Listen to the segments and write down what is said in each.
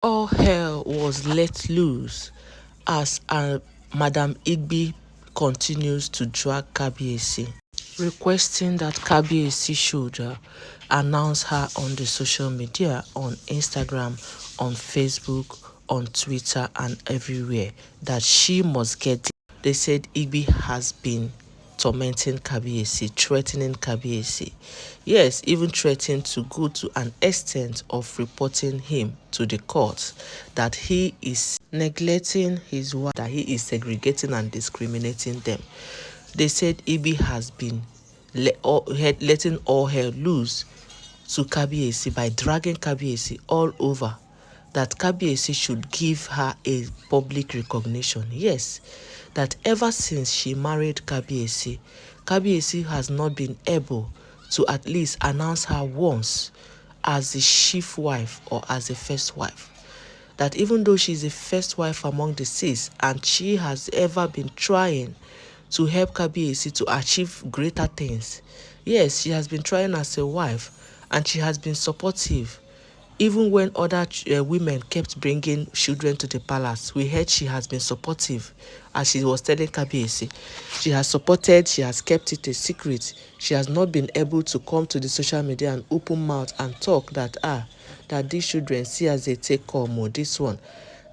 All hell was let loose as Madam Igbi continues to drag Kabiyesi, requesting that Kabiyesi should announce her on the social media, on Instagram, on Facebook, on Twitter, and everywhere that she must get it. They said Igbi has been tormenting Kabiyesi, threatening Kabiyesi. Yes, even threatening to go to an extent of reporting him to the court that he is neglecting his wife, that he is segregating and discriminating them. They said Ibi has been letting all hell loose to Kabiyesi by dragging Kabiyesi all over, that Kabiyesi should give her a public recognition. Yes, that ever since she married Kabiyesi, Kabiyesi has not been able to at least announce her once as the chief wife or as the first wife. That even though she's the first wife among the six and she has ever been trying to help Kabiyesi to achieve greater things. Yes, she has been trying as a wife and she has been supportive. Even when other women kept bringing children to the palace, we heard she has been supportive. As she was telling Kabiyesi, she has supported, she has kept it a secret. She has not been able to come to the social media and open mouth and talk that these children see as they take come or this one.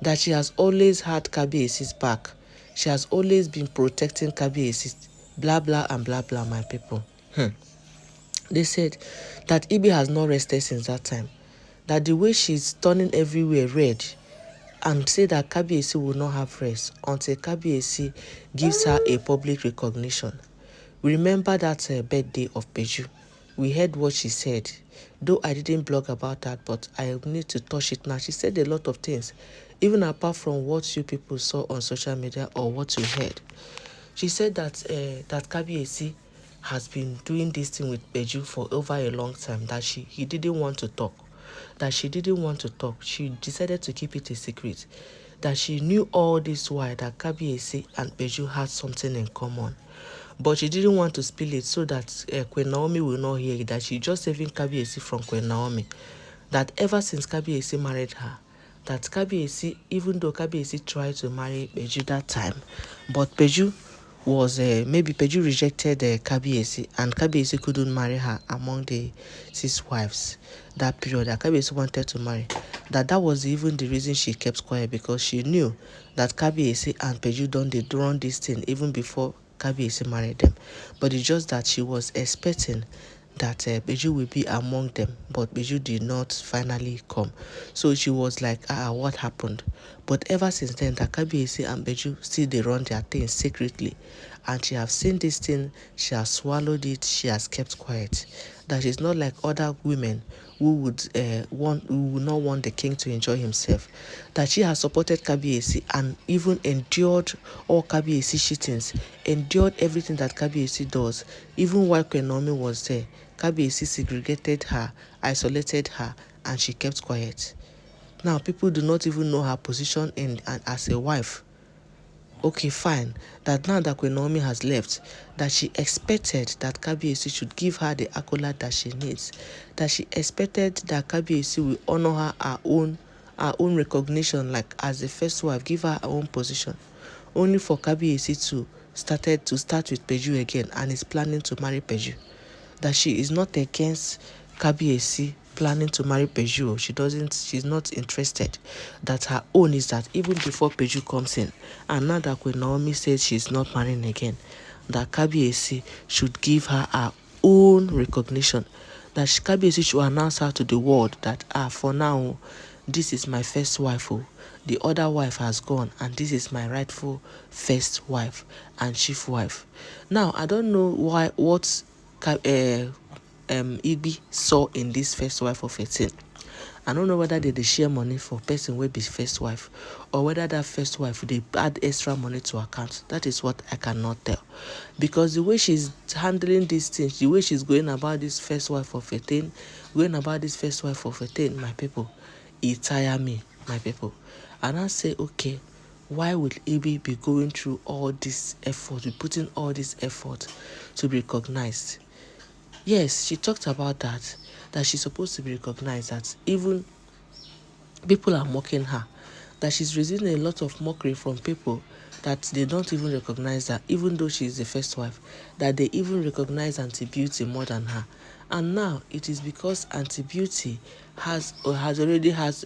That she has always had Kabiyesi's back. She has always been protecting Kabiyesi, blah blah and blah blah, my people. They said that Ibi has not rested since that time. That the way she's turning everywhere red and say that Kabiyesi will not have rest until Kabiyesi gives her a public recognition. Remember that birthday of Peju. We heard what she said. Though I didn't blog about that, but I need to touch it now. She said a lot of things, even apart from what you people saw on social media or what you heard. She said that that Kabiyesi has been doing this thing with Peju for over a long time, that he didn't want to talk. That she didn't want to talk. She decided to keep it a secret. That she knew all this while that Kabiyesi and Peju had something in common. But she didn't want to spill it so that Queen Naomi will not hear it, that she just saving Kabiyesi from Queen Naomi. That ever since Kabiyesi married her, that Kabiyesi, even though Kabiyesi tried to marry Peju that time, but Peju was, maybe Peju rejected Kabiyesi and Kabiyesi couldn't marry her among the six wives that period that Kabiyesi wanted to marry. That was even the reason she kept quiet, because she knew that Kabiyesi and Peju they run this thing even before Kabiyesi married them. But it's just that she was expecting that Peju will be among them, but Peju did not finally come. So she was like, what happened? But ever since then, that Kabiyesi and Peju still they run their things secretly. And she has seen this thing, she has swallowed it, she has kept quiet. That she's not like other women who would not want the king to enjoy himself. That she has supported Kabiyesi and even endured all Kabiyesi cheatings, endured everything that Kabiyesi does. Even while Queen Naomi was there, Kabiyesi segregated her, isolated her, and she kept quiet. Now people do not even know her position as a wife. Okay, fine. That now that Queen Naomi has left, that she expected that Kabiyesi should give her the accolade that she needs. That she expected that Kabiyesi will honor her own recognition, like as the first wife, give her own position. Only for Kabiyesi to start with Peju again and is planning to marry Peju. That she is not against Kabiyesi planning to marry Peju. She's not interested. That her own is that even before Peju comes in, and now that Queen Naomi says she's not marrying again, that Kabiyesi should give her own recognition. That Kabiyesi should announce her to the world that for now, this is my first wife. The other wife has gone and this is my rightful first wife and chief wife. Now, I don't know what Igbi saw in this first wife of 18. I don't know whether they share money for person will be first wife, or whether that first wife they add extra money to account. That is what I cannot tell. Because the way she's handling these things, the way she's going about this first wife of 18, my people, it tire me, my people. And I say, okay, why would Ibi be going through all this effort, be putting all this effort to be recognized? Yes, she talked about that she's supposed to be recognized, that even People are mocking her, that she's receiving a lot of mockery from people that they don't even recognize her, even though she's the first wife, that they even recognize Auntie Beauty more than her. And now it is because Auntie Beauty has already has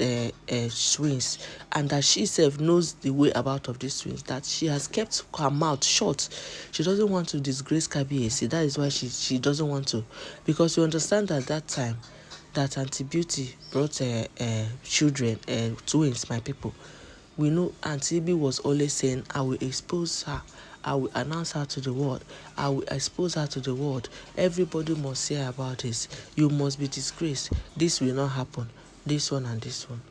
twins, and that she herself knows the way about of these twins, that she has kept her mouth shut. She doesn't want to disgrace Kabiyesi. That is why she doesn't want to, because you understand at that time that Auntie Beauty brought children, twins, my people. We know Auntie Igbi was always saying, I will expose her. I will announce her to the world. I will expose her to the world. Everybody must hear about this. You must be disgraced. This will not happen. This one and this one.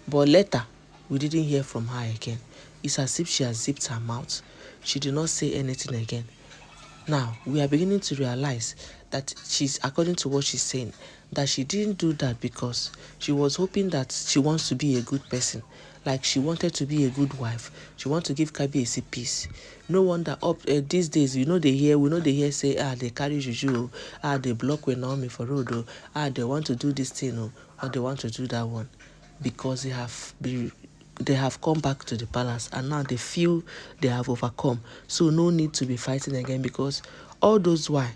But later, we didn't hear from her again. It's as if she has zipped her mouth. She did not say anything again. Now, we are beginning to realize that according to what she's saying, that she didn't do that because she was hoping that she wants to be a good person. Like she wanted to be a good wife. She wants to give Kabiyesi peace. No wonder these days, we know they hear say, they carry juju, they block with Naomi for road, they want to do this thing, or they want to do that one. Because they have come back to the palace and now they feel they have overcome. So no need to be fighting again, because all those why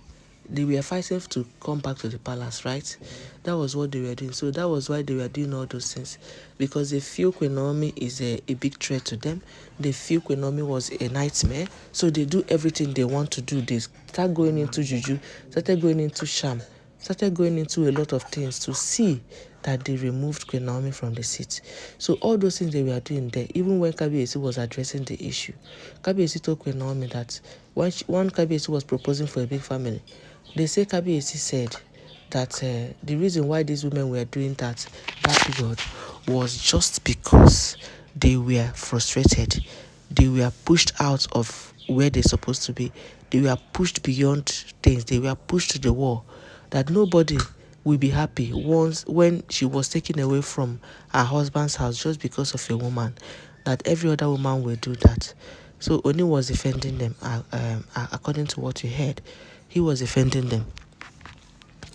they were fighting to come back to the palace, right? That was what they were doing. So that was why they were doing all those things, because they feel Queen Naomi is a big threat to them. They feel Queen Naomi was a nightmare. So they do everything they want to do. They start going into juju, started going into sham, started going into a lot of things to see that they removed Queen Naomi from the seat. So all those things they were doing there, even when Kabiyesi was addressing the issue, Kabiyesi told Queen Naomi that when Kabiyesi was proposing for a big family, they say Kabiyesi said that the reason why these women were doing that period was just because they were frustrated. They were pushed out of where they're supposed to be. They were pushed beyond things. They were pushed to the wall. That nobody will be happy when she was taken away from her husband's house just because of a woman. That every other woman will do that. So Ooni was defending them, according to what you heard. He was defending them.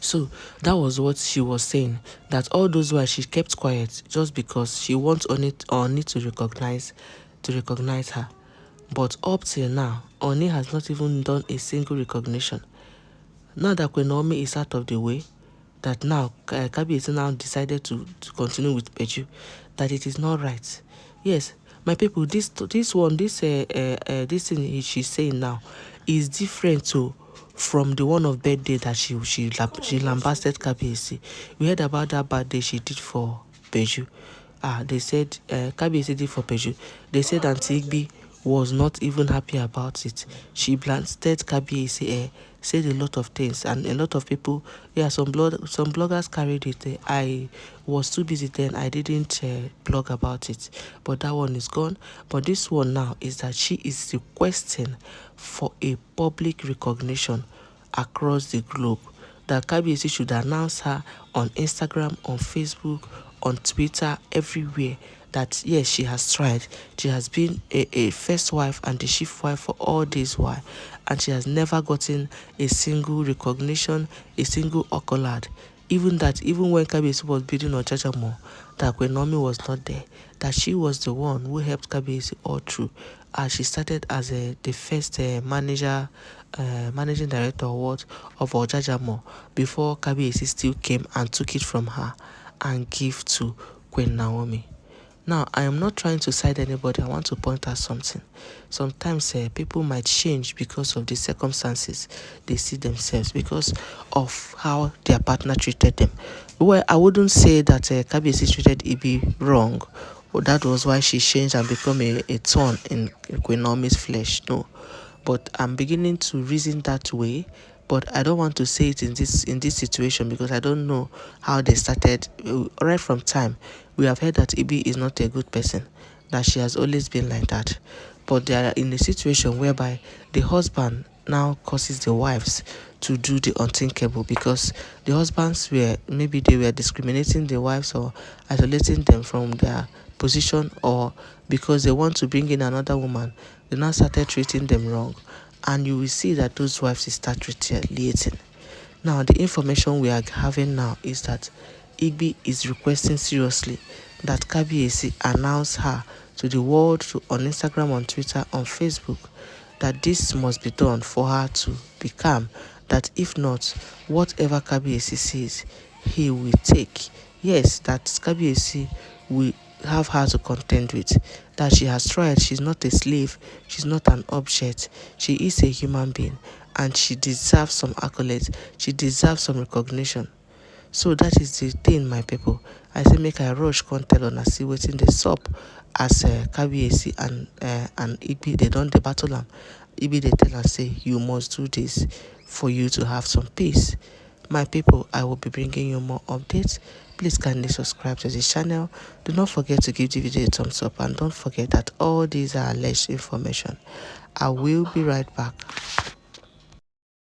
So that was what she was saying, that all those while she kept quiet just because she wants Ooni to recognize her. But up till now, Ooni has not even done a single recognition. Now that Queen Naomi is out of the way, that now Kabiyesi now decided to continue with Peju, that it is not right. Yes, my people, this thing she's saying now is different from the one of birthday that she lambasted Kabiyesi. We heard about that birthday she did for Peju. They said Kabiyesi did for Peju. They said Auntie Igbi was not even happy about it. She blasted Kabiyesi, said a lot of things, and a lot of people, some bloggers carried it. I was too busy then, I didn't blog about it, but that one is gone. But this one now is that she is requesting for a public recognition across the globe, that Kabiyesi should announce her on Instagram, on Facebook, on Twitter, everywhere, that yes, she has tried. She has been a first wife and the chief wife for all this while, and she has never gotten a single recognition, a single accolade. Even when Kabiyesi was building on Jajamo, that Queen Naomi was not there, that she was the one who helped Kabiyesi all through. She started as the first managing director of Jajamo, before Kabiyesi still came and took it from her and gave to Queen Naomi. Now, I am not trying to side anybody. I want to point out something. Sometimes people might change because of the circumstances they see themselves, because of how their partner treated them. Well, I wouldn't say that Kabiyesi treated Igbi wrong. Well, that was why she changed and become a thorn in Queen Naomi's flesh. No. But I'm beginning to reason that way. But I don't want to say it in this situation, because I don't know how they started. Right from time, we have heard that Igbi is not a good person, that she has always been like that. But they are in a situation whereby the husband now causes the wives to do the unthinkable, because the husbands were discriminating the wives or isolating them from their position, or because they want to bring in another woman, they now started treating them wrong. And you will see that those wives start retaliating. Now, the information we are having now is that Igbi is requesting seriously that Kabiyesi announced her to the world on Instagram, on Twitter, on Facebook, that this must be done for her to be calm, that if not, whatever Kabiyesi says, he will take. Yes, that Kabiyesi will have her to contend with, that she has tried, she's not a slave, she's not an object, she is a human being, and she deserves some accolades, she deserves some recognition. So that is the thing, my people. I say make I rush come tell una see wetin dey sup as Kabiyesi and Igbi they don dey battle am. Igbi dey tell am say you must do this for you to have some peace. My people, I will be bringing you more updates. Please kindly subscribe to the channel. Do not forget to give the video a thumbs up, and don't forget that all these are alleged information. I will be right back.